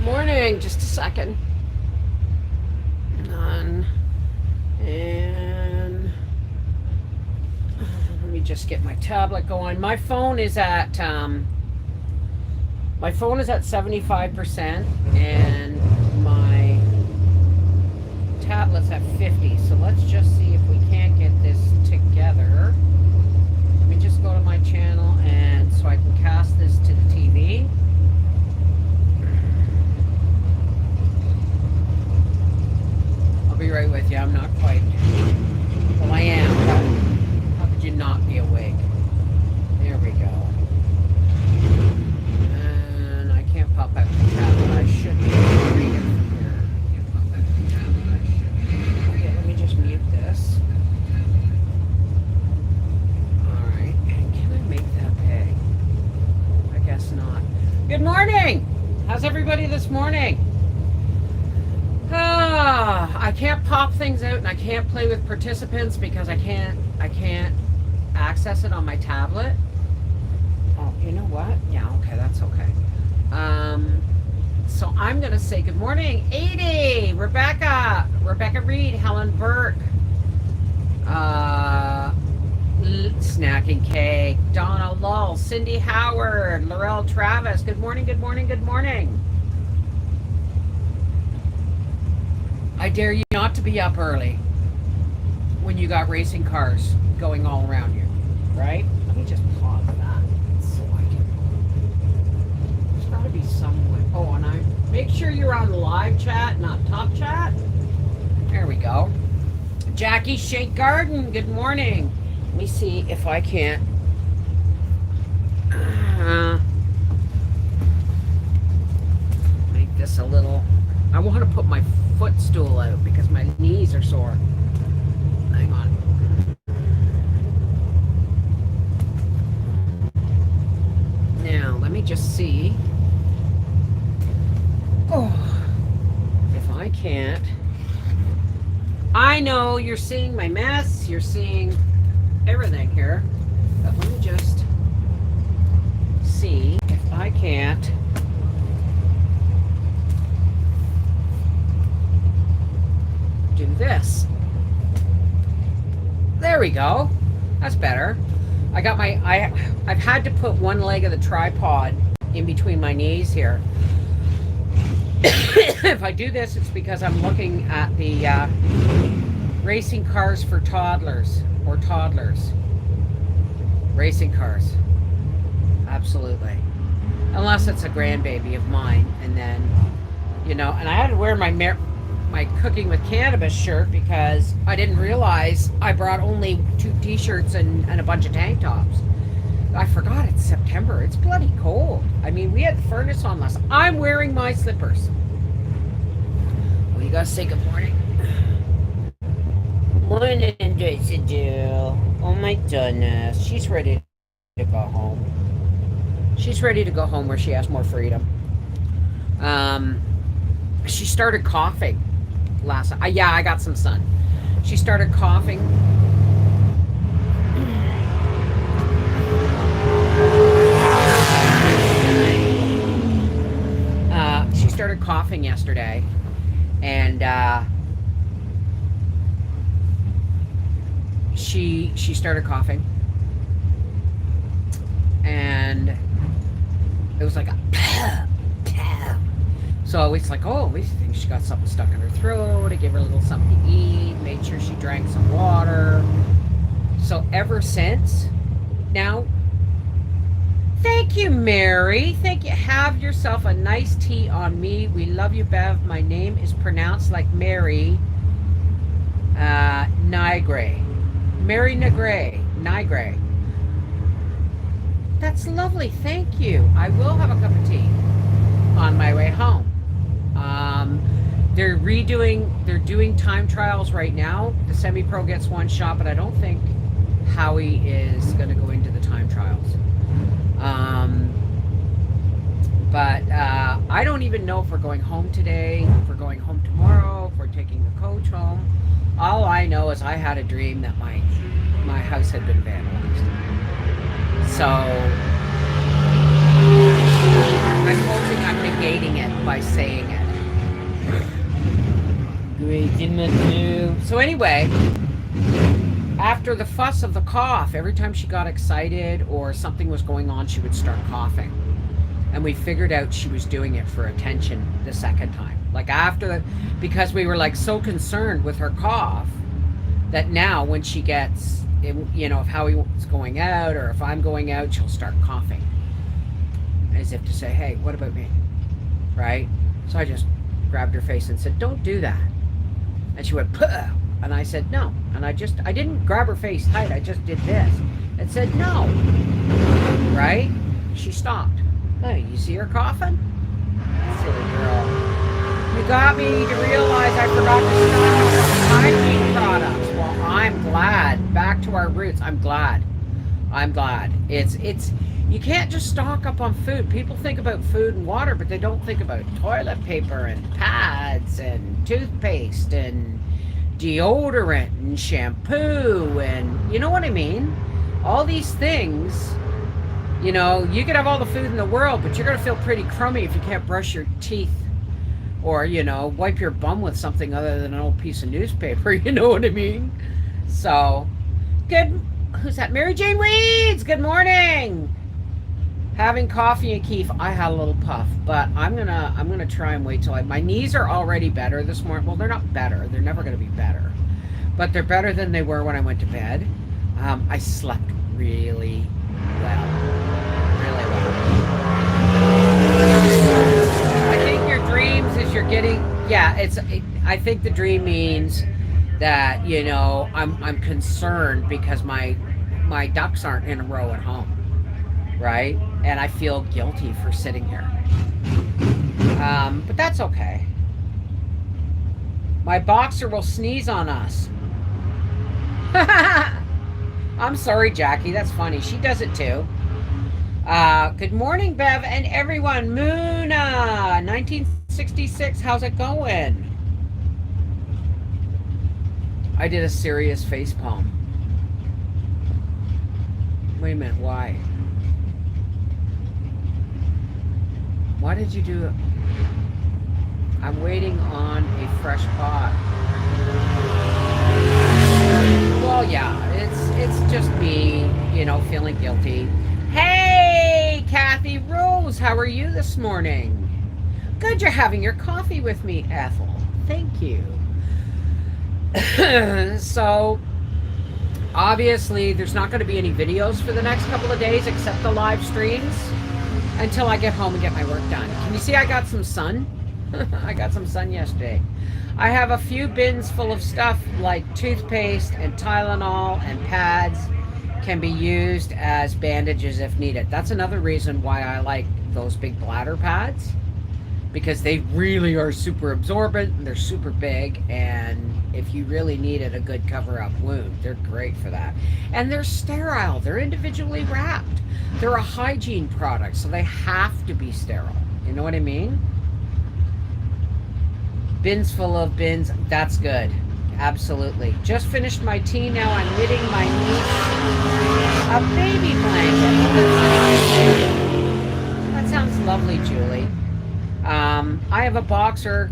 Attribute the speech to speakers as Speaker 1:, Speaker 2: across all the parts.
Speaker 1: morning. Just a second. None. And let me just get my tablet going. My phone is at 75% and my tablet's at 50. So let's just see if we can't get this together. Let me just go to my channel and so I can cast this to the TV. I'll be right with you. I'm not quite. Well, I am, but how could you not be awake? There we go. And I can't pop out the tablet. I should be able to read it from here. I can't pop out the tablet. I should be. Okay, let me just mute this. Alright. And can I make that pay? I guess not. Good morning! How's everybody this morning? I can't pop things out and I can't play with participants because I can't access it on my tablet. Oh, you know what? Yeah, okay, that's okay. So I'm gonna say good morning, 80, Rebecca Reed, Helen Burke, Snacking Cake, Donna Lull, Cindy Howard, Laurel Travis. Good morning, good morning, good morning. I dare you not to be up early when you got racing cars going all around you, right? Let me just pause that so I can. There's got to be some way. Oh, and I make sure you're on live chat, not top chat. There we go. Jackie Shake Garden, good morning. Let me see if I can't. Make this a little. I want to put my footstool out because my knees are sore. Hang on. Now, let me just see. Oh, if I can't. I know you're seeing my mess, you're seeing everything here, but let me just see if I can't. Do this. There we go. That's better. I've had to put one leg of the tripod in between my knees here. If I do this, it's because I'm looking at the racing cars for toddlers or toddlers. Racing cars. Absolutely. Unless it's a grandbaby of mine, and then, and I had to wear my Cooking with Cannabis shirt because I didn't realize I brought only 2 t-shirts and a bunch of tank tops. I forgot it's September. It's bloody cold. I mean, we had the furnace on last. I'm wearing my slippers. Well, you gotta say good morning. Morning, Dill. Oh my goodness. She's ready to go home. She's ready to go home where she has more freedom. She started coughing last night. Yeah, I got some sun. She started coughing. She started coughing yesterday, and she started coughing, and it was like a so I was like, oh, we think she got something stuck in her throat. I gave her a little something to eat, made sure she drank some water. So ever since, now, thank you, Mary. Thank you. Have yourself a nice tea on me. We love you, Bev. My name is pronounced like Mary Nigre. Mary Nigre. That's lovely. Thank you. I will have a cup of tea on my way home. They're doing time trials right now. The semi-pro gets 1 shot, but I don't think Howie is going to go into the time trials. But I don't even know if we're going home today, if we're going home tomorrow, if we're taking the coach home. All I know is I had a dream that my house had been vandalized. So I'm hoping I'm negating fighting it by saying it. So anyway, after the fuss of the cough, every time she got excited or something was going on, she would start coughing. And we figured out she was doing it for attention the second time. Like because we were like so concerned with her cough that now when she gets, if Howie's going out or if I'm going out, she'll start coughing. As if to say, hey, what about me? Right? So I just grabbed her face and said, don't do that. And she went, puh. And I said, no. And I didn't grab her face tight. I just did this and said, no. Right? She stopped. Hey, you see her coughing? Silly girl. You got me to realize I forgot to stock on hygiene products. Well, I'm glad. Back to our roots. I'm glad. It's you can't just stock up on food. People think about food and water, but they don't think about toilet paper and pads and toothpaste and deodorant and shampoo and you know what I mean? All these things, you could have all the food in the world, but you're going to feel pretty crummy if you can't brush your teeth or, wipe your bum with something other than an old piece of newspaper. You know what I mean? So, good. Who's that? Mary Jane Weeds. Good morning. Having coffee and Keef. I had a little puff, but I'm gonna try and wait till my knees are already better this morning. Well, they're not better. They're never gonna be better, but they're better than they were when I went to bed. I slept really well. I think your dreams is you're getting. Yeah, I think the dream means that I'm concerned because my ducks aren't in a row at home, right? And I feel guilty for sitting here, but that's okay. My boxer will sneeze on us. I'm sorry, Jackie. That's funny. She does it too. Good morning, Bev and everyone. Moona, 1966. How's it going? I did a serious face palm. Wait a minute, why? Why did you do it? I'm waiting on a fresh pot. Well, yeah, it's just me, feeling guilty. Hey, Kathy Rose, how are you this morning? Good, you're having your coffee with me, Ethel. Thank you. So, obviously, there's not going to be any videos for the next couple of days except the live streams until I get home and get my work done. Can you see I got some sun? I got some sun yesterday. I have a few bins full of stuff like toothpaste and Tylenol and pads can be used as bandages if needed. That's another reason why I like those big bladder pads, because they really are super absorbent and they're super big, and if you really needed a good cover-up wound, they're great for that. And they're sterile. They're individually wrapped. They're a hygiene product, so they have to be sterile. You know what I mean? Bins full of bins. That's good. Absolutely. Just finished my tea. Now I'm knitting my niece a baby blanket. That sounds lovely, Julie. I have a boxer,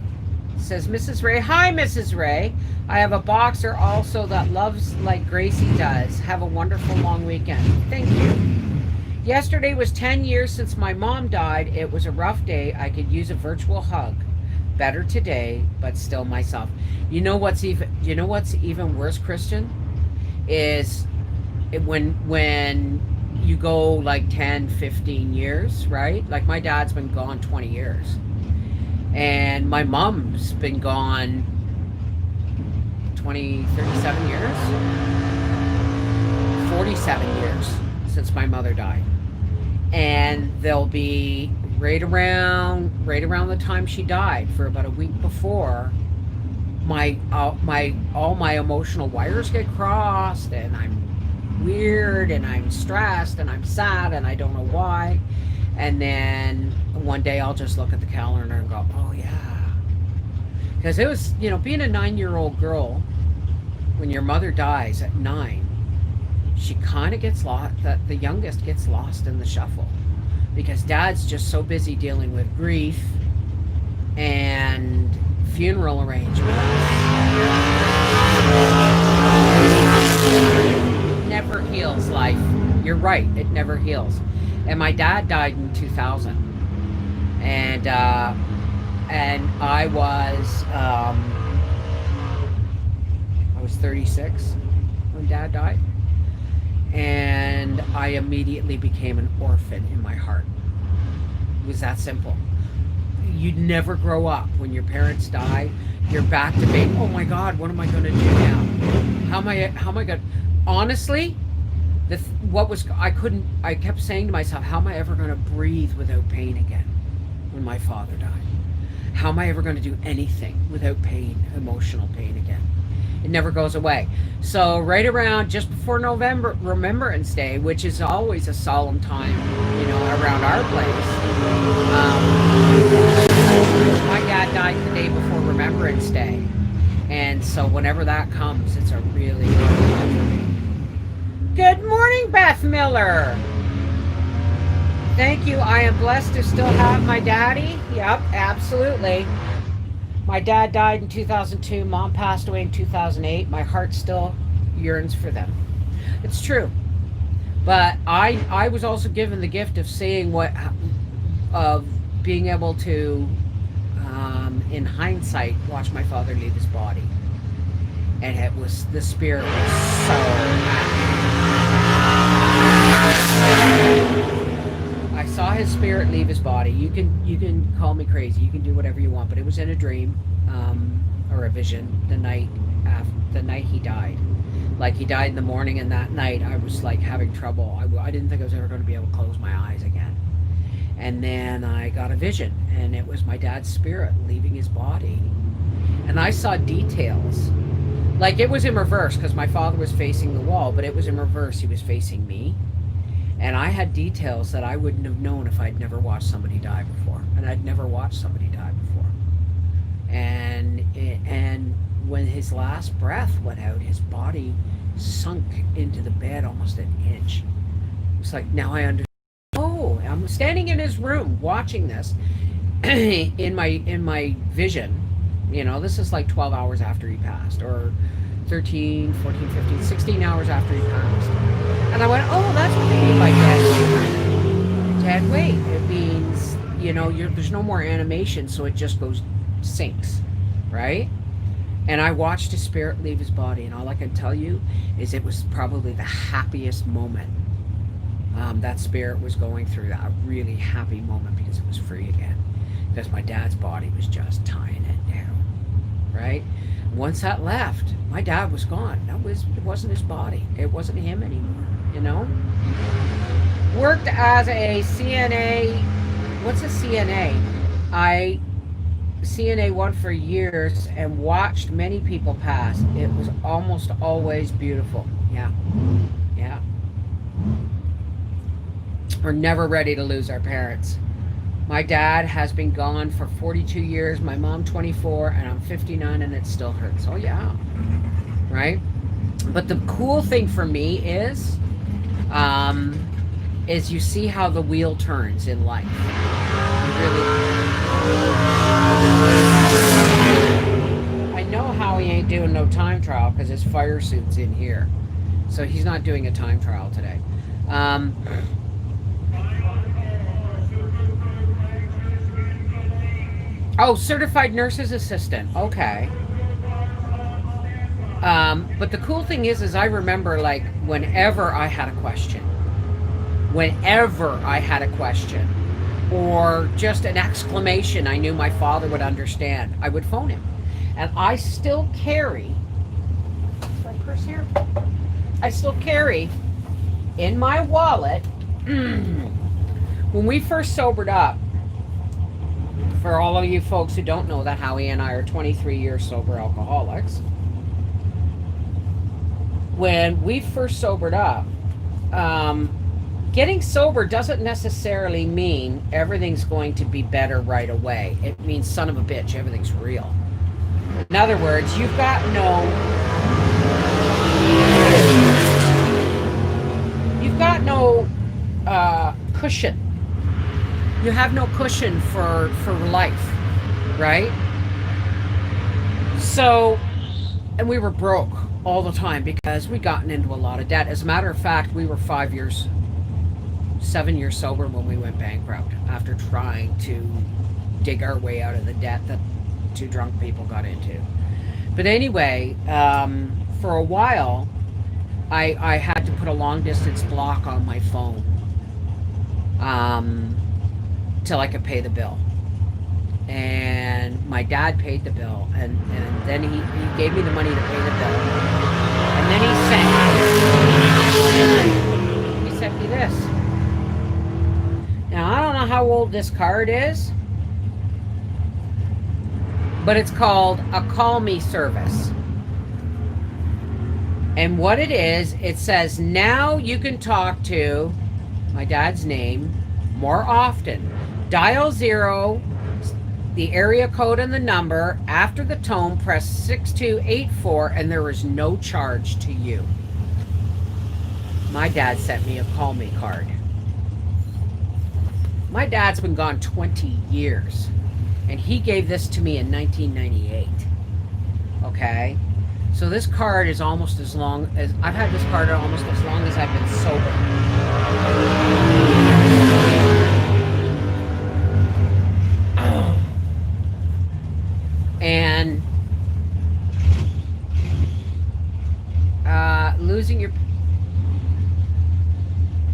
Speaker 1: says Mrs. Ray. Hi, Mrs. Ray. I have a boxer also that loves like Gracie does. Have a wonderful long weekend. Thank you. Yesterday was 10 years since my mom died. It was a rough day. I could use a virtual hug. Better today, but still myself. You know what's even worse, Christian, is when you go like 10, 15 years, right? Like my dad's been gone 20 years. And my mom's been gone 37 years. 47 years since my mother died. And they'll be right around the time she died, for about a week before, all my emotional wires get crossed, and I'm weird, and I'm stressed, and I'm sad, and I don't know why. And then one day I'll just look at the calendar and go, oh yeah. Because it was, being a 9-year-old girl, when your mother dies at 9, she kind of gets lost, the youngest gets lost in the shuffle. Because dad's just so busy dealing with grief and funeral arrangements. Never heals life. You're right, it never heals. And my dad died in 2000. And I was 36 when dad died. And I immediately became an orphan in my heart. It was that simple. You'd never grow up. When your parents die, you're back to being, oh my God, what am I going to do now? How am I going to, honestly, I kept saying to myself, how am I ever going to breathe without pain again when my father died? How am I ever going to do anything without pain, emotional pain again? It never goes away. So right around just before November Remembrance Day, which is always a solemn time, around our place. My dad died the day before Remembrance Day, and so whenever that comes, it's a really good time for me. Good morning, Beth Miller. Thank you. I am blessed to still have my daddy. Yep, absolutely. My dad died in 2002. Mom passed away in 2008. My heart still yearns for them. It's true. But I was also given the gift of seeing of being able to, in hindsight, watch my father leave his body. And the spirit was so happy. I saw his spirit leave his body. You can call me crazy. You can do whatever you want, but it was in a dream, or a vision the night he died. Like, he died in the morning, and that night I was like having trouble. I didn't think I was ever going to be able to close my eyes again. And then I got a vision, and it was my dad's spirit leaving his body. And I saw details. Like, it was in reverse because my father was facing the wall, but it was in reverse. He was facing me. And I had details that I wouldn't have known if I'd never watched somebody die before. And I'd never watched somebody die before. And when his last breath went out, his body sunk into the bed almost an inch. It's like, now I understand. Oh, I'm standing in his room watching this in my vision. This is like 12 hours after he passed, or 13, 14, 15, 16 hours after he passed. And I went, oh, that's what they mean by dead weight. It means, there's no more animation, so it just sinks, right? And I watched his spirit leave his body, and all I can tell you is it was probably the happiest moment that spirit was going through, that really happy moment, because it was free again. Because my dad's body was just tying it down, right? Once that left, my dad was gone. It wasn't his body. It wasn't him anymore, Worked as a CNA. What's a CNA? I CNA 1 for years and watched many people pass. It was almost always beautiful. Yeah. We're never ready to lose our parents. My dad has been gone for 42 years, my mom 24, and I'm 59, and it still hurts. Oh yeah, right? But the cool thing for me is you see how the wheel turns in life. I know how he ain't doing no time trial because his fire suit's in here. So he's not doing a time trial today. Oh, certified nurse's assistant. Okay. But the cool thing is I remember, like, whenever I had a question, or just an exclamation I knew my father would understand, I would phone him. And I still carry, my purse here? I still carry in my wallet, when we first sobered up, for all of you folks who don't know that, Howie and I are 23-year sober alcoholics. When we first sobered up, getting sober doesn't necessarily mean everything's going to be better right away. It means, son of a bitch, everything's real. In other words, you've got no cushion. You have no cushion for life. right? So, and we were broke all the time because we'd gotten into a lot of debt. As a matter of fact, we were 5 years, 7 years sober when we went bankrupt after trying to dig our way out of the debt that two drunk people got into. But anyway, for a while, I had to put a long distance block on my phone um, till I could pay the bill. And my dad paid the bill, and then he gave me the money to pay the bill. And then he sent me this. Now, I don't know how old this card is, but it's called a Call Me service. And what it is, it says, now you can talk to my dad's name more often. Dial 0, the area code and the number. After the tone, press 6284, and there is no charge to you. My dad sent me a Call Me card. My dad's been gone 20 years, and he gave this to me in 1998. Okay? So this card is almost as long as, I've had this card almost as long as I've been sober. And losing your,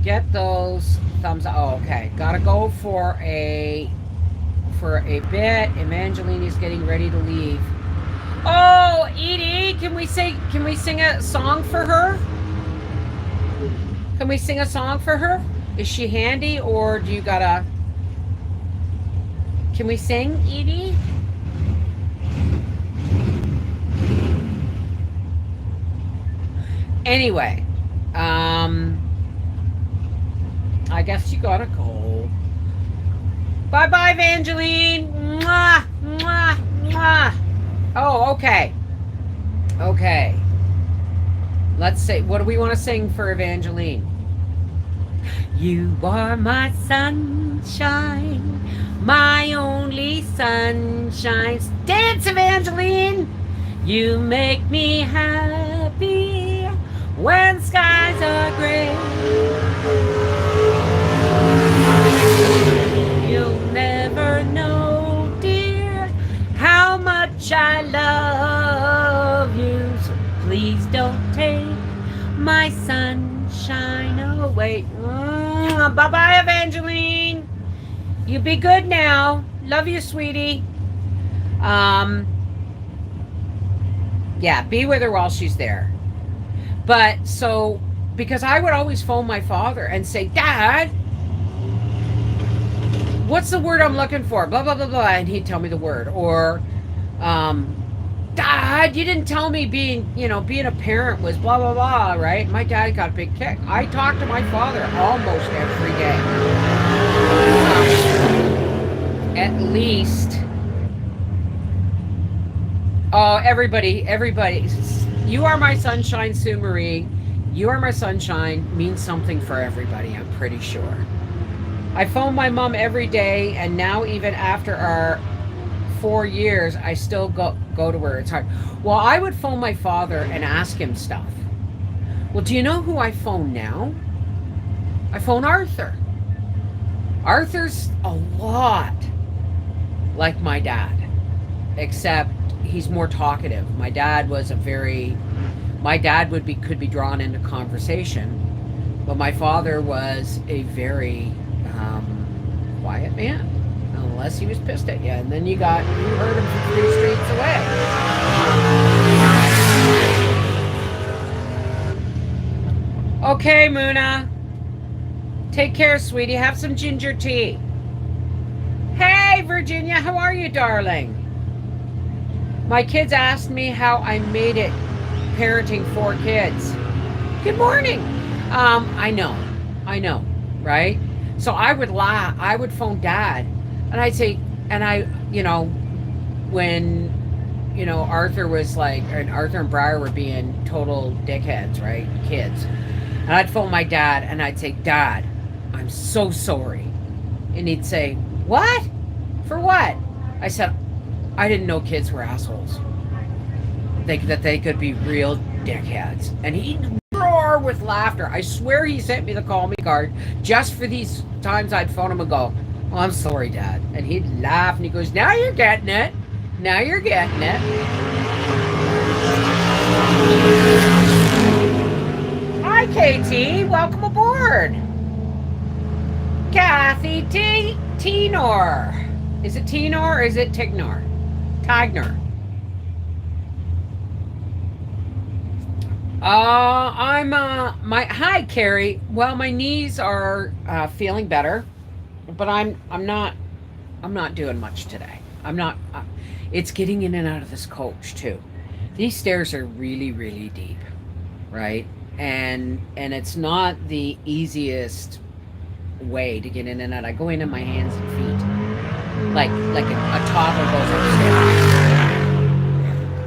Speaker 1: get those thumbs up. Oh, okay. Gotta go for a bit. Evangelina's getting ready to leave. Oh, Edie, can we sing a song for her? Can we sing a song for her? Is she handy, or do you gotta? Can we sing, Edie? Anyway, I guess you gotta go. Bye-bye, Evangeline. Mwah, mwah, mwah. Oh, okay. Okay. Let's say, what do we want to sing for Evangeline? You are my sunshine, my only sunshine. Dance, Evangeline! You make me happy when skies are gray. You'll never know, dear, how much I love you. So please don't take my sunshine away. Bye-bye, Evangeline. You be good now. Love you, sweetie. Yeah, be with her while she's there. But so, because I would always phone my father and say, Dad, what's the word I'm looking for? Blah, blah, blah, blah. And he'd tell me the word. Or, Dad, you didn't tell me being a parent was blah, blah, blah, right? My dad got a big kick. I talk to my father almost every day. At least. Oh, everybody. You are my sunshine, Sue Marie. You are my sunshine means something for everybody, I'm pretty sure. I phone my mom every day, and now even after our 4 years, I still go to her. It's hard. Well, I would phone my father and ask him stuff. Well, do you know who I phone now? I phone Arthur. Arthur's a lot like my dad, except he's more talkative. My dad could be drawn into conversation, but my father was a very quiet man, unless he was pissed at you, and then you heard him from 3 streets away. Okay, Muna. Take care, sweetie. Have some ginger tea. Hey, Virginia, how are you, darling? My kids asked me how I made it parenting 4 kids. Good morning. I know, right? So I would lie. I would phone Dad, and I'd say, when, Arthur was like, and Arthur and Briar were being total dickheads, right? Kids. And I'd phone my dad, and I'd say, Dad, I'm so sorry. And he'd say, what? For what? I said, I didn't know kids were assholes. That they could be real dickheads. And he'd roar with laughter. I swear he sent me the call me card just for these times I'd phone him and go, "Oh, I'm sorry, Dad." And he'd laugh and he goes, "Now you're getting it. Now you're getting it." Hi, KT. Welcome aboard. Kathy Tenor. Is it Tenor or is it Tignor? Tigner. Hi, Carrie. Well, my knees are feeling better, but I'm not doing much today. I'm not. It's getting in and out of this coach too. These stairs are really, really deep, right? And it's not the easiest way to get in and out. I go in on my hands and feet, like a toddler goes upstairs.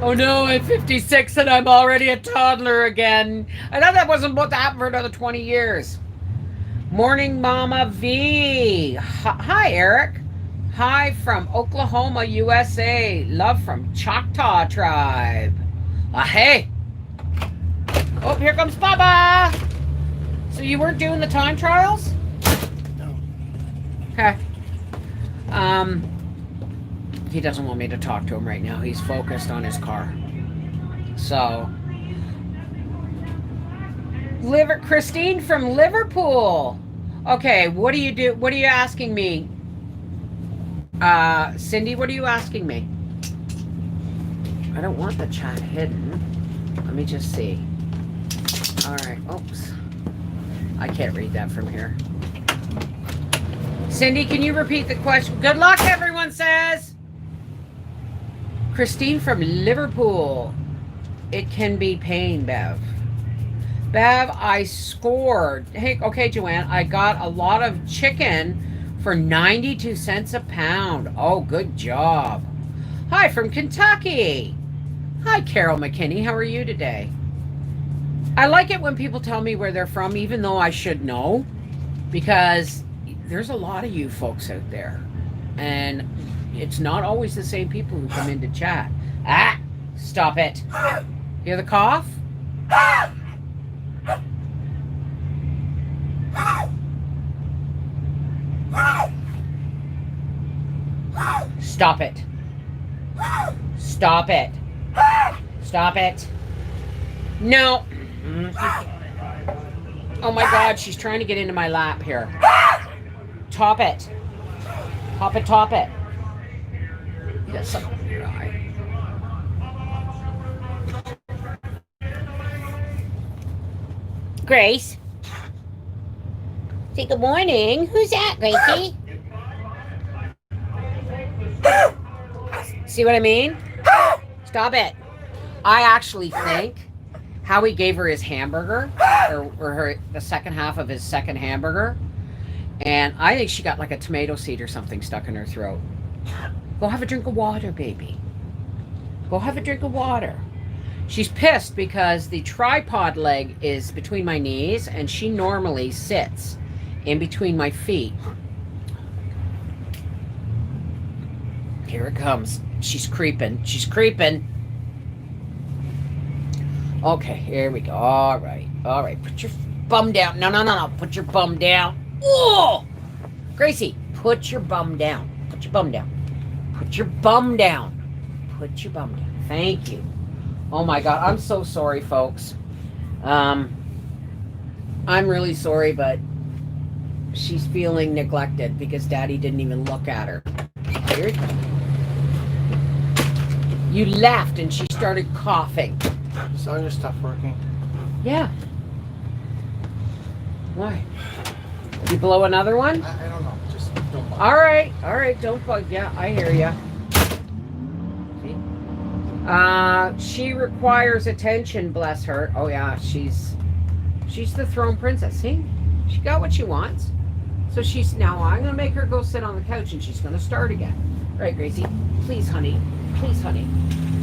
Speaker 1: Oh no, I'm 56 and I'm already a toddler again. I thought that wasn't about to happen for another 20 years. Morning, Mama V. Hi, Eric. Hi from Oklahoma, USA. Love from Choctaw Tribe. Hey. Oh, here comes Baba. So you weren't doing the time trials?
Speaker 2: No.
Speaker 1: Okay. He doesn't want me to talk to him right now. He's focused on his car. So, Christine from Liverpool. Okay, what do you do? What are you asking me? Cindy, what are you asking me? I don't want the chat hidden. Let me just see. All right. Oops. I can't read that from here. Cindy, can you repeat the question? Good luck, everyone says. Christine from Liverpool. It can be pain, Bev. Bev, I scored. Hey, okay, Joanne. I got a lot of chicken for 92 cents a pound. Oh, good job. Hi from Kentucky. Hi, Carol McKinney. How are you today? I like it when people tell me where they're from, even though I should know, because there's a lot of you folks out there. And it's not always the same people who come into chat. Ah, stop it. Hear the cough? Stop it. Stop it. Stop it. No. Oh my God, she's trying to get into my lap here. Top it. Top it, top it. Get something in your eye. Grace. Say good morning. Who's that, Gracie? See what I mean? Stop it. I actually think Howie gave her his hamburger, or the second half of his second hamburger, and I think she got like a tomato seed or something stuck in her throat. Go have a drink of water, baby. Go have a drink of water. She's pissed because the tripod leg is between my knees, and she normally sits in between my feet. Here it comes. She's creeping. She's creeping. Okay, here we go. All right. All right. Put your bum down. No, no, no, no. Put your bum down. Oh! Gracie, put your bum down. Put your bum down. Put your bum down. Put your bum down. Thank you. Oh my God. I'm so sorry, folks. I'm really sorry, but she's feeling neglected because Daddy didn't even look at her. Here it comes. You laughed and she started coughing.
Speaker 2: Is all your stuff working?
Speaker 1: Yeah. Why? You blow another one?
Speaker 2: I don't know. Just don't bother.
Speaker 1: All right. All right. Don't bug. Yeah, I hear ya. See? She requires attention, bless her. Oh yeah, she's the throne princess. See? She got what she wants. So she's now I'm gonna make her go sit on the couch and she's gonna start again. Right, Gracie? Please, honey. Please, honey.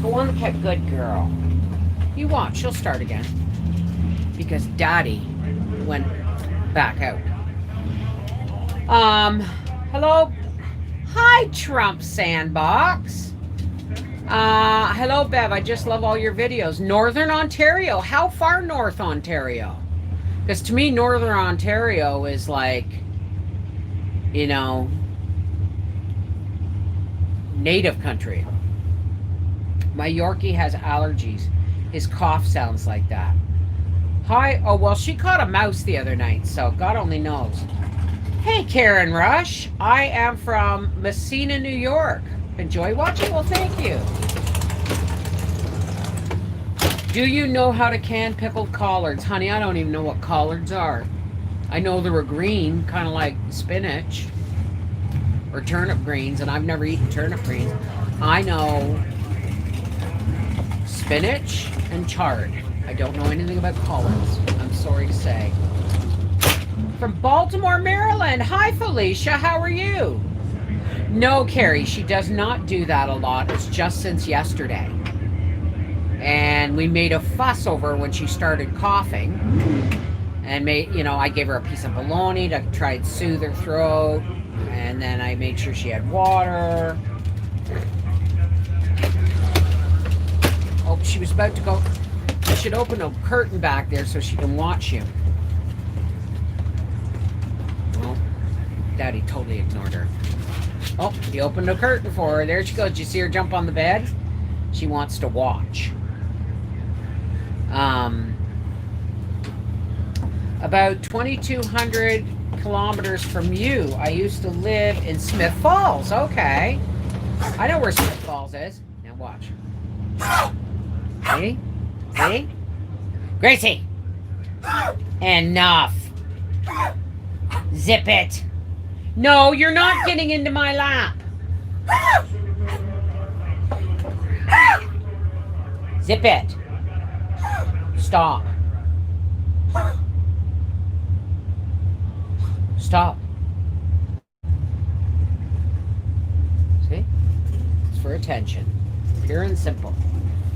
Speaker 1: Go on the couch. Good girl. You watch, she'll start again. Because Daddy went back out. Hello. Hi, Trump Sandbox. Hello, Bev. I just love all your videos. Northern Ontario. How far north Ontario? Because to me, Northern Ontario is like, you know, native country. My Yorkie has allergies. His cough sounds like that. Hi. Oh, well, she caught a mouse the other night, so God only knows. Hey, Karen Rush. I am from Messina, New York. Enjoy watching? Well, thank you. Do you know how to can pickled collards? Honey, I don't even know what collards are. I know they were green, kind of like spinach or turnip greens, and I've never eaten turnip greens. I know spinach and chard. I don't know anything about collards. I'm sorry to say. From Baltimore, Maryland. Hi, Felicia. How are you? No, Carrie, she does not do that a lot. It's just since yesterday. And we made a fuss over when she started coughing. And I gave her a piece of bologna to try and soothe her throat. And then I made sure she had water. Oh, she was about to go. I should open a curtain back there so she can watch you. Well, Daddy totally ignored her. Oh, he opened a curtain for her. There she goes. Did you see her jump on the bed? She wants to watch. About 2,200 kilometers from you. I used to live in Smith Falls. Okay. I know where Smith Falls is. Now watch. See? See? Gracie! Enough. Zip it. No, you're not getting into my lap. Zip it. Stop. Stop. See? It's for attention. Pure and simple.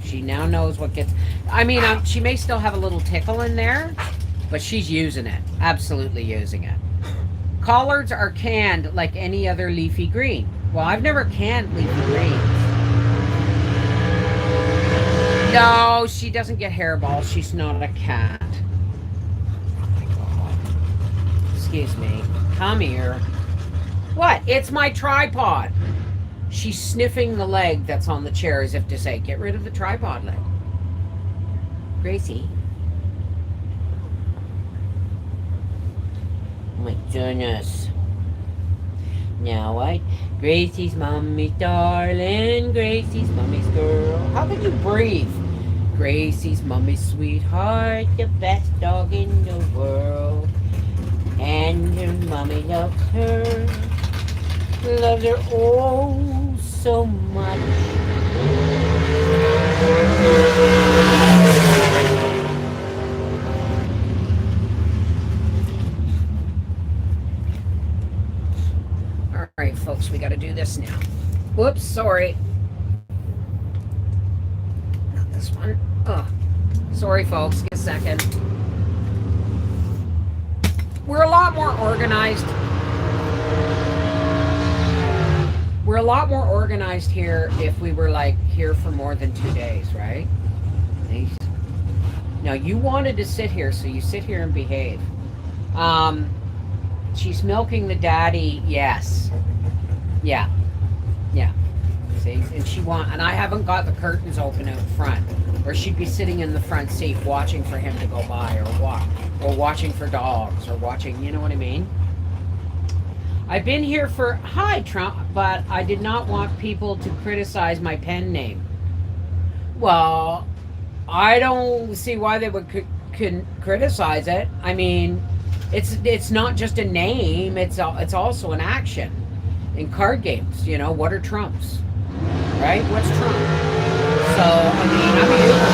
Speaker 1: She now knows what gets... I mean, she may still have a little tickle in there, but she's using it. Absolutely using it. Collards are canned like any other leafy green. Well, I've never canned leafy greens. No, she doesn't get hairballs. She's not a cat. Oh my God. Excuse me. Come here. What? It's my tripod. She's sniffing the leg that's on the chair as if to say, get rid of the tripod leg. Gracie. Oh my goodness. Now what? Gracie's mommy's darling, Gracie's mommy's girl. How can you breathe? Gracie's mommy's sweetheart, the best dog in the world. And her mommy loves her. Loves her oh so much. All right, folks, we got to do this now. Whoops, sorry. Not this one. Oh, sorry, folks. Give a second. We're a lot more organized. We're a lot more organized here if we were like here for more than 2 days, right? Nice. Now you wanted to sit here, so you sit here and behave. She's milking the daddy, yes. Yeah. Yeah. See? And I haven't got the curtains open out front. Or she'd be sitting in the front seat watching for him to go by or watching for dogs or watching, you know what I mean? I've been here for, hi Trump, but I did not want people to criticize my pen name. Well, I don't see why they would criticize it. I mean, it's not just a name, it's also an action. In card games, you know, what are trumps? Right? What's Trump? So, I mean, I'm a Uber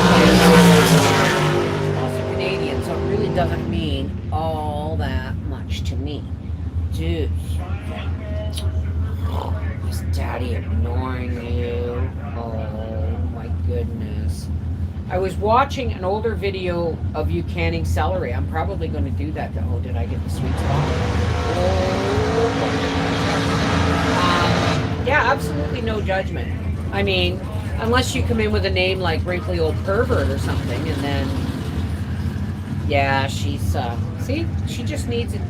Speaker 1: player. Also Canadian, so it really doesn't mean all that much to me. Dude. Is Daddy ignoring you? Oh my goodness. I was watching an older video of you canning celery. I'm probably going to do that. Oh, did I get the sweet spot? Oh. Yeah, absolutely no judgment. I mean, unless you come in with a name like Wrinkly Old Pervert or something, and then, yeah, she's, see, she just needs it.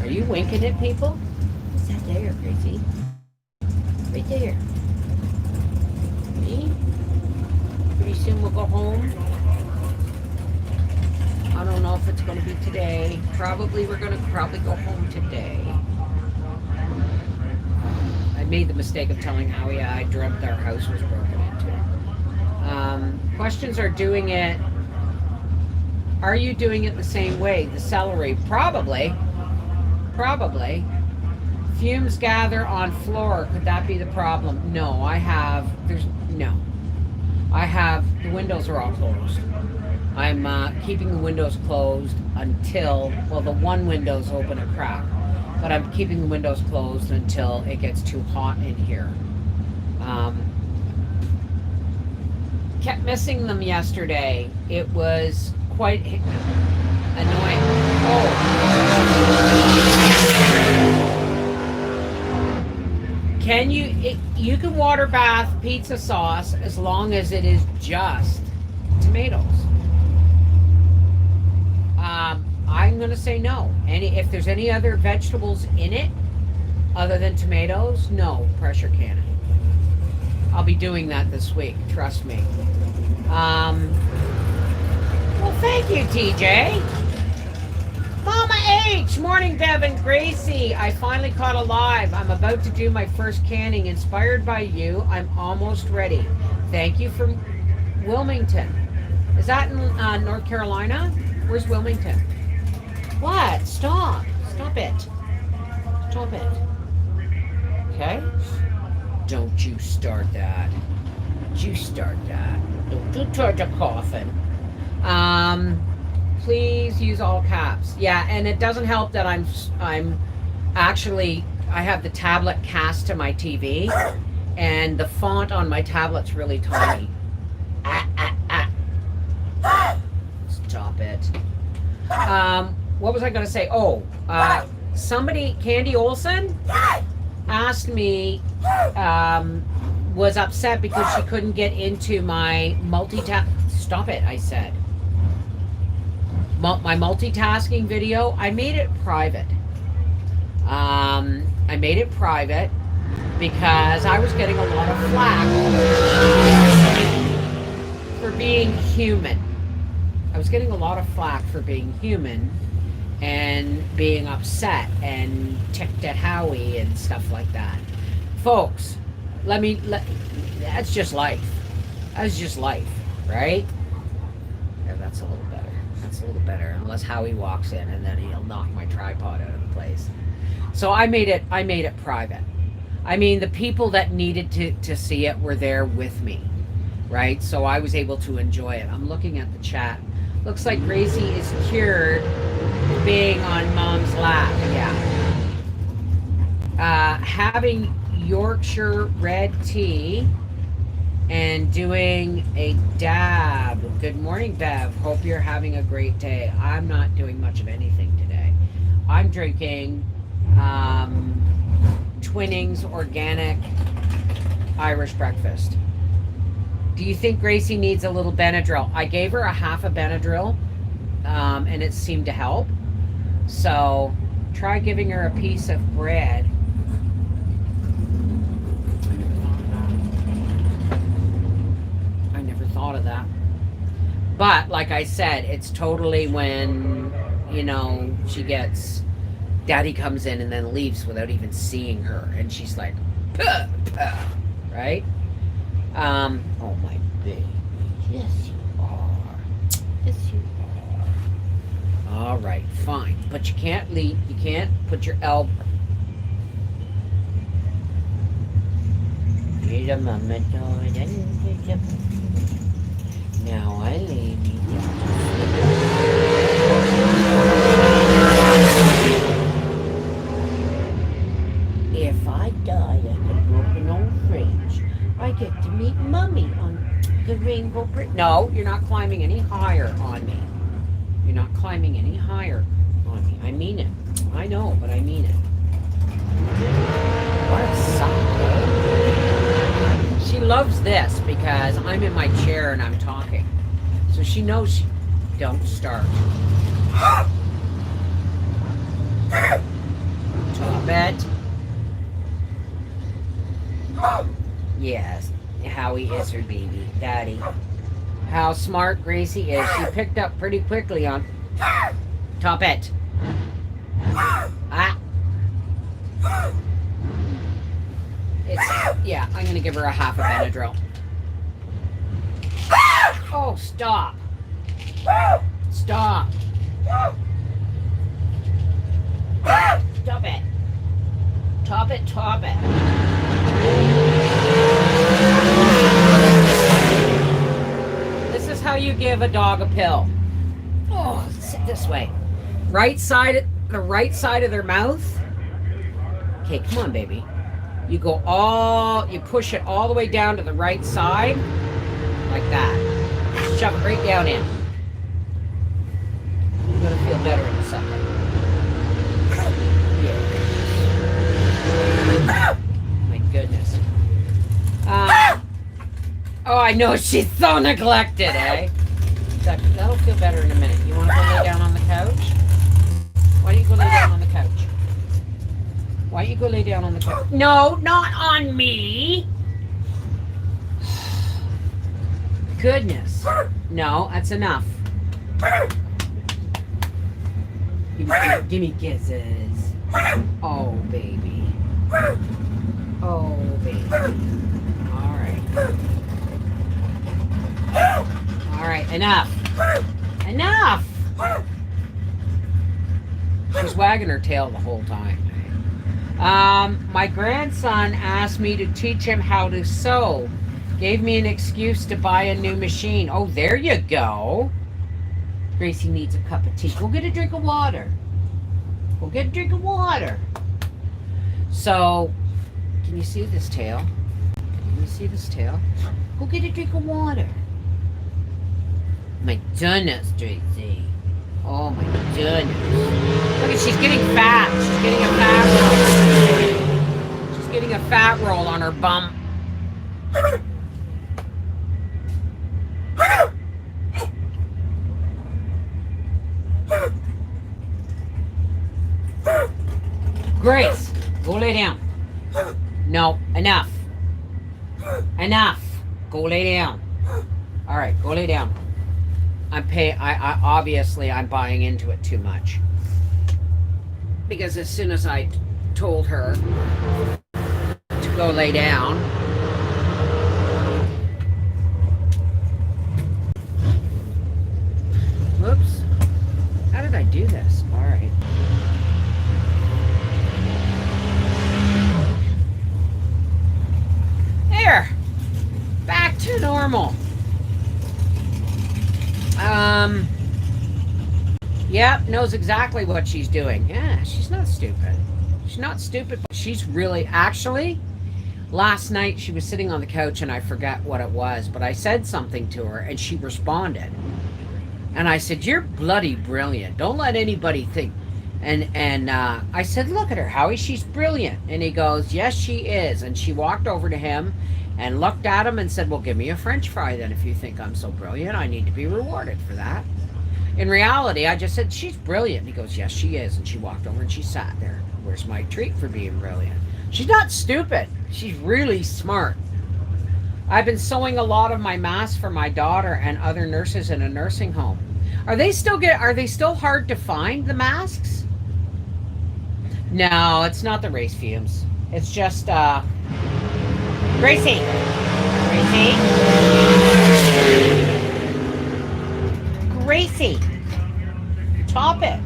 Speaker 1: Are you winking at people? What's that there, Gracie? Right there. See? Pretty soon we'll go home. I don't know if it's going to be today. Probably we're going to go home today. I made the mistake of telling Howie I dreamt our house was broken into. Questions are doing it. Are you doing it the same way? The celery? Probably. Probably. Fumes gather on floor. Could that be the problem? No, I have. The windows are all closed. I'm keeping the windows closed until, well, the one window's open a crack, but I'm keeping the windows closed until it gets too hot in here. Kept missing them yesterday. It was quite annoying. You can water bath pizza sauce as long as it is just tomatoes. I'm going to say no. If there's any other vegetables in it other than tomatoes, no, pressure canning. I'll be doing that this week, trust me. Well, thank you, TJ. Mama H, morning, Bev and Gracie. I finally caught a live. I'm about to do my first canning. Inspired by you, I'm almost ready. Thank you from Wilmington. Is that in North Carolina? Where's Wilmington? What? Stop. Stop it. Stop it. Okay? Don't you start that. Don't you start that. Don't you start the coffin. Please use all caps. Yeah, and it doesn't help that I'm actually, I have the tablet cast to my TV, and the font on my tablet's really tiny. Stop it. What was I going to say? Oh, somebody, Candy Olson, asked me, was upset because she couldn't get into my stop it, I said. My multitasking video, I made it private. I made it private because I was getting a lot of flack for being human. I was getting a lot of flack for being human and being upset and ticked at Howie and stuff like that. Folks, that's just life. That's just life, right? Yeah, that's a little better. That's a little better, unless Howie walks in and then he'll knock my tripod out of the place. So I made it private. I mean, the people that needed to see it were there with me, right? So I was able to enjoy it. I'm looking at the chat. Looks like Gracie is cured being on Mom's lap. Yeah. Having Yorkshire red tea and doing a dab. Good morning, Bev. Hope you're having a great day. I'm not doing much of anything today. I'm drinking Twinings organic Irish breakfast. Do you think Gracie needs a little Benadryl? I gave her a half a Benadryl, and it seemed to help. So try giving her a piece of bread. I never thought of that. But like I said, it's totally when, she gets, Daddy comes in and then leaves without even seeing her. And she's like, puh, puh, right? Oh my baby. Yes, you are. Yes, you are. All right, fine. But you can't leave. You can't put your elbow. Now I leave you. If I die at the broken old range, I get to meet Mummy on the Rainbow Bridge. No, you're not climbing any higher on me. You're not climbing any higher on me. I mean it. I know, but I mean it. What a suck. loves this because I'm in my chair and I'm talking. So she knows she don't start. Top it. Yes, Howie is her baby, Daddy. How smart Gracie is. She picked up pretty quickly on top it. Ah. Yeah, I'm gonna give her a half a Benadryl. Oh, stop. Stop. Stop it. Top it, top it. This is how you give a dog a pill. Oh, sit this way. The right side of their mouth. Okay, come on, baby. You push it all the way down to the right side, like that. Shove it right down in. You're gonna feel better in a second. Yeah. My goodness. Oh, I know, she's so neglected, eh? That'll feel better in a minute. You want to go lay down on the couch? Why don't you go lay down on the couch? Why don't you go lay down on the couch? No, not on me. Goodness. No, that's enough. Give me kisses. Oh, baby. Oh, baby. All right. All right, enough. Enough. She's wagging her tail the whole time. My grandson asked me to teach him how to sew. Gave me an excuse to buy a new machine. Oh, there you go. Gracie needs a cup of tea. Go get a drink of water. Go get a drink of water. So, can you see this tail? Can you see this tail? Go get a drink of water. My goodness, Gracie. Oh my goodness. Look at, she's getting fat. She's getting a fat roll. She's getting a fat roll on her bum. Grace, go lay down. No, enough. Enough. Go lay down. All right, go lay down. I obviously I'm buying into it too much. Because as soon as I told her to go lay down, whoops. How did I do this? All right. There. Back to normal. Yep, knows exactly what she's doing. Yeah, she's not stupid. She's not stupid, but she's really, actually, last night she was sitting on the couch and I forgot what it was, but I said something to her and she responded. And I said, you're bloody brilliant. Don't let anybody think. And I said, look at her, Howie, she's brilliant. And he goes, yes, she is. And she walked over to him and looked at him and said, well, give me a French fry then if you think I'm so brilliant. I need to be rewarded for that. In reality, I just said, she's brilliant. He goes, yes, she is. And she walked over and she sat there. Where's my treat for being brilliant? She's not stupid. She's really smart. I've been sewing a lot of my masks for my daughter and other nurses in a nursing home. Are they still hard to find, the masks? No, it's not the race fumes. It's just, Gracie! Gracie! Gracie! Top it.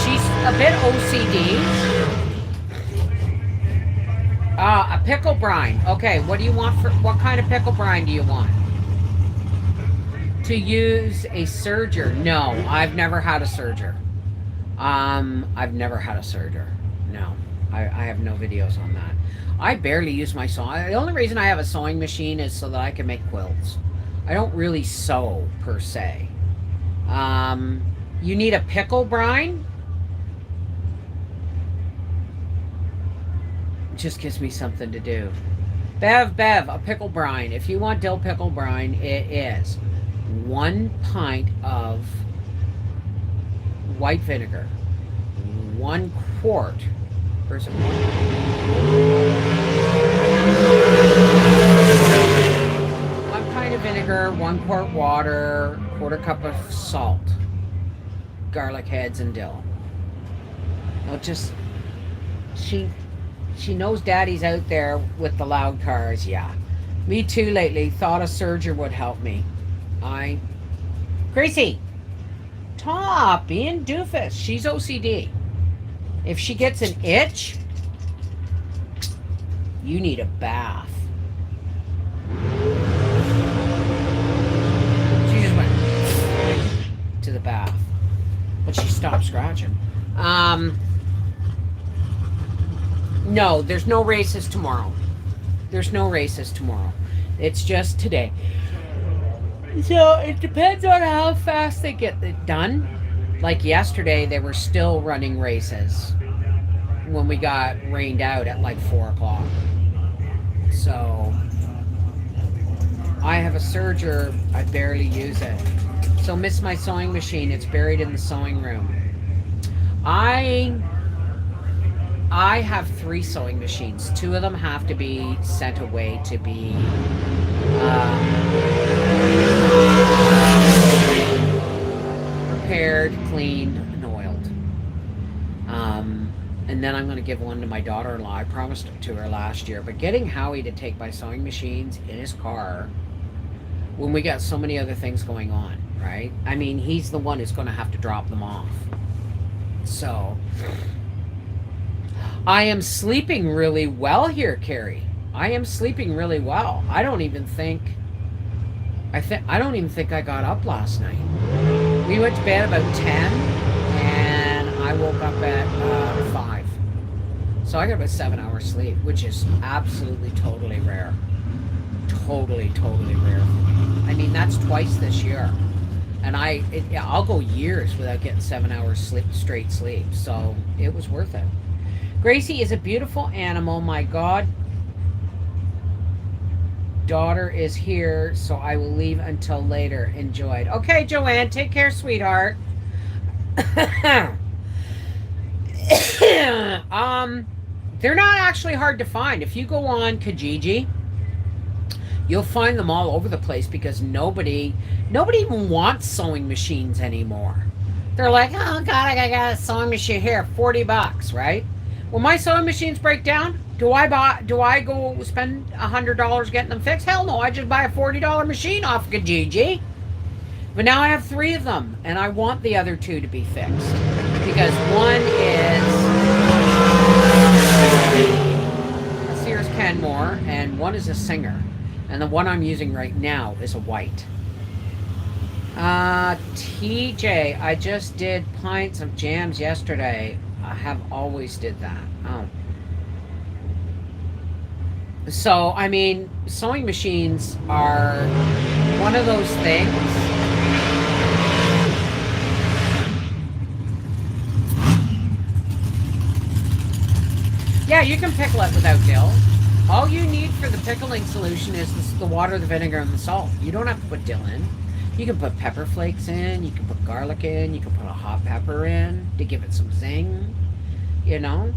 Speaker 1: She's a bit OCD. A pickle brine. Okay, what do you want what kind of pickle brine do you want? To use a serger? No, I've never had a serger. I've never had a serger. No, I have no videos on that. I barely use my sewing. The only reason I have a sewing machine is so that I can make quilts. I don't really sew, per se. You need a pickle brine? just gives me something to do. Bev, a pickle brine. If you want dill pickle brine, it is 1 pint of white vinegar, 1 quart, or is it 1 pint of vinegar, 1 quart water, 1/4 cup of salt, garlic heads, and dill. Now just, she knows Daddy's out there with the loud cars. Yeah, me too lately. Thought a serger would help me. Gracie, stop being doofus. She's OCD. If she gets an itch, you need a bath. She just went to the bath, but she stopped scratching. No, there's no races tomorrow. There's no races tomorrow. It's just today. So it depends on how fast they get it done. Like yesterday, they were still running races when we got rained out at like 4 o'clock. So I have a serger. I barely use it. So miss my sewing machine. It's buried in the sewing room. I have 3 sewing machines. 2 of them have to be sent away to be repaired, cleaned, and oiled. And then I'm going to give one to my daughter-in-law. I promised it to her last year. But getting Howie to take my sewing machines in his car when we got so many other things going on, right? I mean, he's the one who's going to have to drop them off. So I am sleeping really well here, Carrie. I am sleeping really well. I don't even think I got up last night. We went to bed about 10 and I woke up at 5. So I got about 7 hours sleep, which is absolutely totally rare. Totally rare for me. I mean, that's twice this year. And I'll go years without getting 7 hours straight sleep. So it was worth it. Gracie is a beautiful animal. My God, daughter is here, so I will leave until later. Enjoyed. Okay, Joanne, take care, sweetheart. They're not actually hard to find. If you go on Kijiji, you'll find them all over the place because nobody even wants sewing machines anymore. They're like, oh God, I got a sewing machine here, $40, right? When my sewing machines break down, do I go spend $100 getting them fixed? Hell no, I just buy a $40 machine off Kijiji. But now I have 3 of them, and I want the other 2 to be fixed. Because one is a Sears Kenmore, and one is a Singer. And the one I'm using right now is a white. TJ, I just did pints of jams yesterday. I have always did that. Oh. So, I mean, sewing machines are one of those things. Yeah, you can pickle it without dill. All you need for the pickling solution is the water, the vinegar, and the salt. You don't have to put dill in. You can put pepper flakes in. You can put garlic in. You can put a hot pepper in to give it some zing. You know?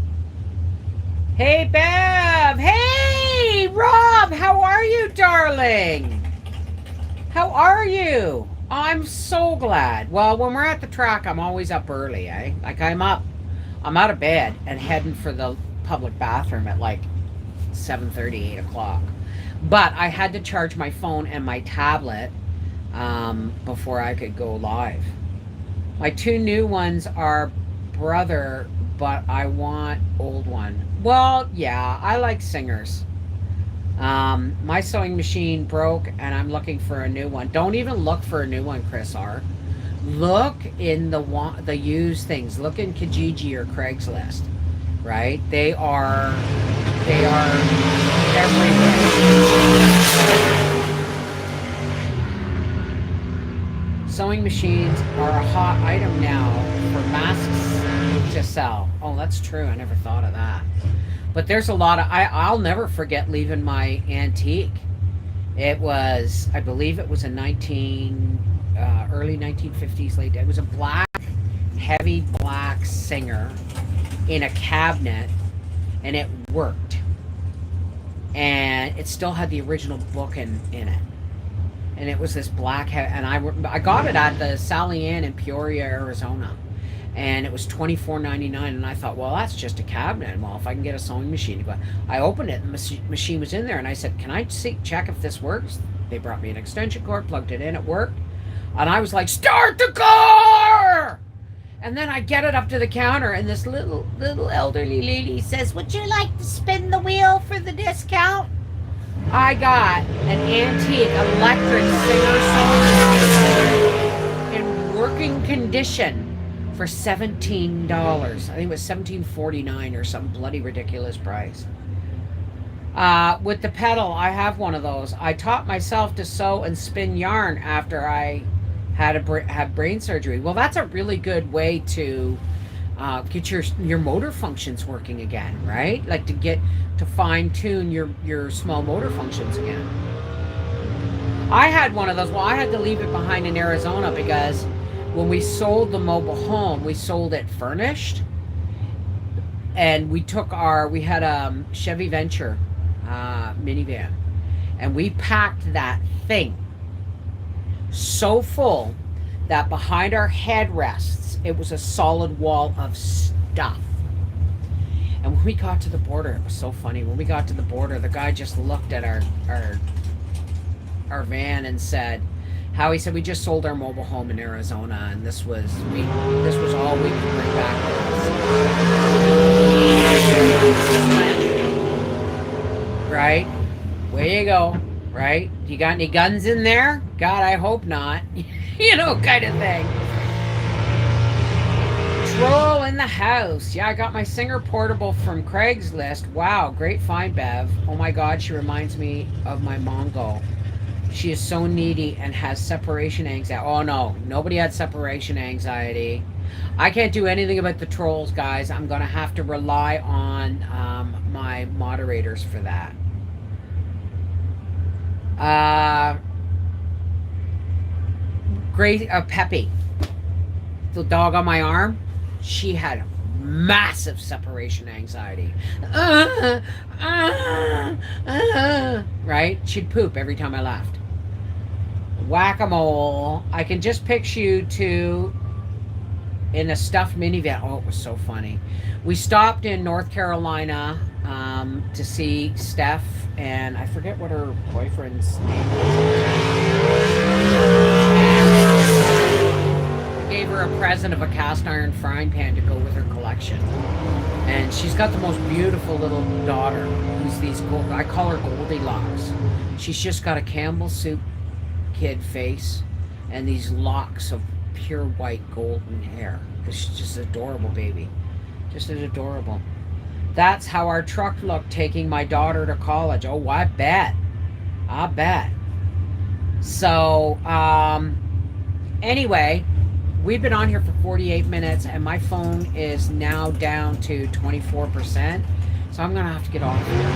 Speaker 1: Hey, Bev! Hey, Rob! How are you, darling? How are you? I'm so glad. Well, when we're at the track, I'm always up early, eh? Like, I'm out of bed and heading for the public bathroom at like 7:30, 8 o'clock. But I had to charge my phone and my tablet before I could go live. My 2 new ones are Brother, but I want old one. Well, yeah, I like Singers. My sewing machine broke and I'm looking for a new one. Don't even look for a new one, Chris R. Look in the used things. Look in Kijiji or Craigslist. Right? They are everywhere. Sewing machines are a hot item now for masks to sell. Oh, that's true. I never thought of that. But there's a lot of, I'll never forget leaving my antique. It was, I believe it was a early 1950s, late. It was a black, heavy black Singer in a cabinet, and it worked. And it still had the original book in it. And it was this black, and I got it at the Sally Ann in Peoria, Arizona. And it was $24.99, and I thought, well, that's just a cabinet. Well, if I can get a sewing machine, I opened it, and the machine was in there, and I said, "Can I check if this works?" They brought me an extension cord, plugged it in, it worked, and I was like, "Start the car!" And then I get it up to the counter, and this little elderly lady says, "Would you like to spin the wheel for the discount?" I got an antique electric Singer sewing machine in working condition for $17. I think it was $17.49 or some bloody ridiculous price. With the pedal, I have one of those. I taught myself to sew and spin yarn after I had brain surgery. Well, that's a really good way to get your motor functions working again, right? Like to fine tune your small motor functions again. I had one of those. Well, I had to leave it behind in Arizona because when we sold the mobile home, we sold it furnished, and we had a Chevy Venture minivan, and we packed that thing so full that behind our headrests it was a solid wall of stuff. And when we got to the border, it was so funny. When we got to the border, the guy just looked at our van and said, Howie said, "We just sold our mobile home in Arizona, and this was all we could bring back with us." Right? Way you go. Right? You got any guns in there? God, I hope not. Kind of thing. Troll in the house. Yeah, I got my Singer portable from Craigslist. Wow, great find, Bev. Oh my God, she reminds me of my Mongo. She is so needy and has separation anxiety. Oh no, nobody had separation anxiety. I can't do anything about the trolls, guys. I'm going to have to rely on my moderators for that. Peppy, the dog on my arm, she had massive separation anxiety. Right? She'd poop every time I left. Whack-a-mole. I can just picture you two in a stuffed minivan. Oh, it was so funny. We stopped in North Carolina to see Steph, and I forget what her boyfriend's name was. Gave her a present of a cast iron frying pan to go with her collection. And she's got the most beautiful little daughter who's I call her Goldilocks. She's just got a Campbell soup kid face and these locks of pure white golden hair. It's just adorable, baby. Just as adorable. That's how our truck looked taking my daughter to college. Oh, I bet. So, anyway, we've been on here for 48 minutes and my phone is now down to 24%. So I'm going to have to get off here.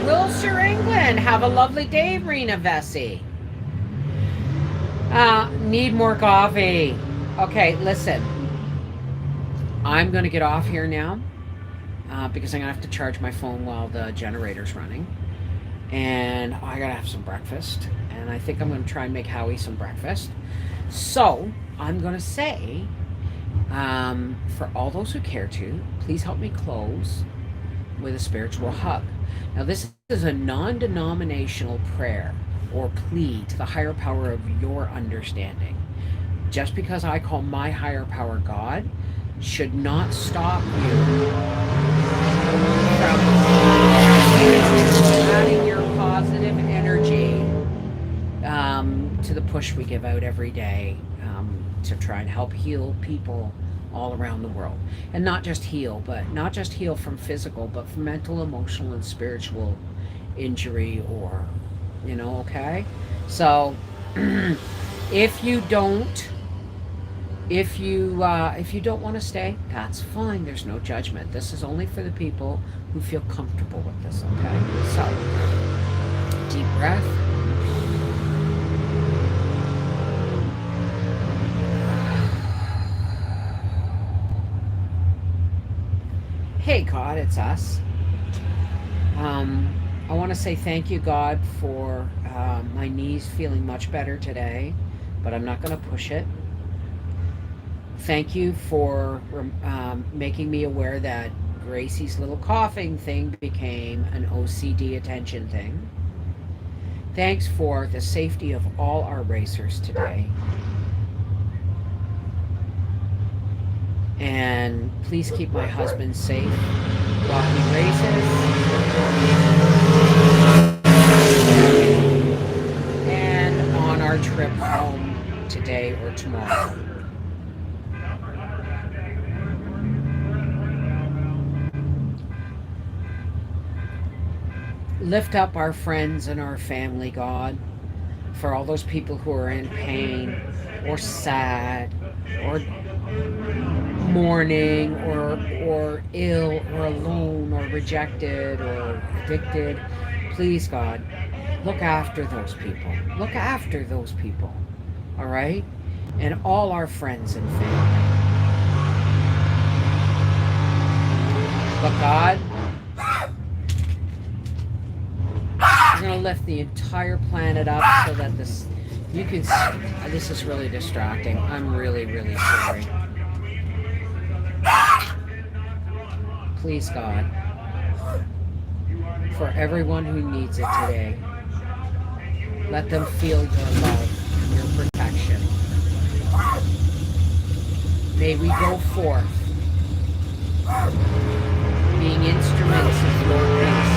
Speaker 1: Wilshire, England. Have a lovely day, Rena Vesey. Need more coffee. Okay, listen. I'm going to get off here now because I'm going to have to charge my phone while the generator's running. And I got to have some breakfast. And I think I'm going to try and make Howie some breakfast. So, I'm going to say, for all those who care to, please help me close with a spiritual hug. Now, this is a non-denominational prayer or plea to the higher power of your understanding. Just because I call my higher power God should not stop you from adding your positive energy to the push we give out every day to try and help heal people all around the world. And not just heal from physical, but from mental, emotional, and spiritual injury or, okay? So, if you don't If you don't want to stay, that's fine. There's no judgment. This is only for the people who feel comfortable with this. Okay. So, deep breath. Hey God, it's us. I want to say thank you, God, for my knees feeling much better today, but I'm not going to push it. Thank you for making me aware that Gracie's little coughing thing became an OCD attention thing. Thanks for the safety of all our racers today. And please keep my husband safe while he races. And on our trip home today or tomorrow. Lift up our friends and our family, God, for all those people who are in pain or sad or mourning or ill or alone or rejected or addicted. Please, God, look after those people. Look after those people. All right? And all our friends and family. But God, we're going to lift the entire planet up so that this is really distracting. I'm really, really sorry. Please, God, for everyone who needs it today, let them feel your love, your protection. May we go forth being instruments of your peace,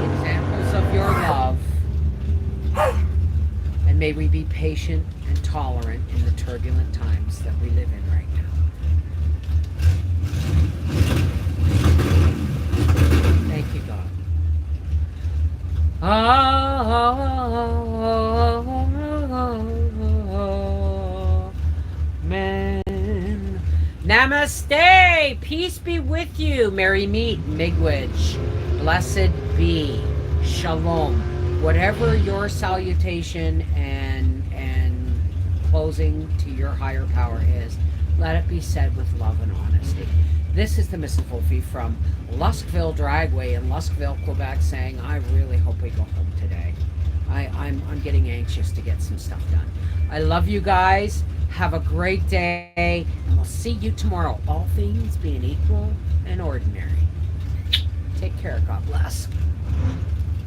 Speaker 1: examples of your love, and may we be patient and tolerant in the turbulent times that we live in right now. Thank you, God. Amen. Namaste. Peace be with you. Merry meet. Miigwech. Blessed be. Shalom. Whatever your salutation and closing to your higher power is, let it be said with love and honesty. This is the Mrs. Wolfie from Luskville Dragway in Luskville, Quebec, saying, I really hope we go home today. I'm getting anxious to get some stuff done. I love you guys. Have a great day, and we'll see you tomorrow. All things being equal and ordinary. Take care. God bless.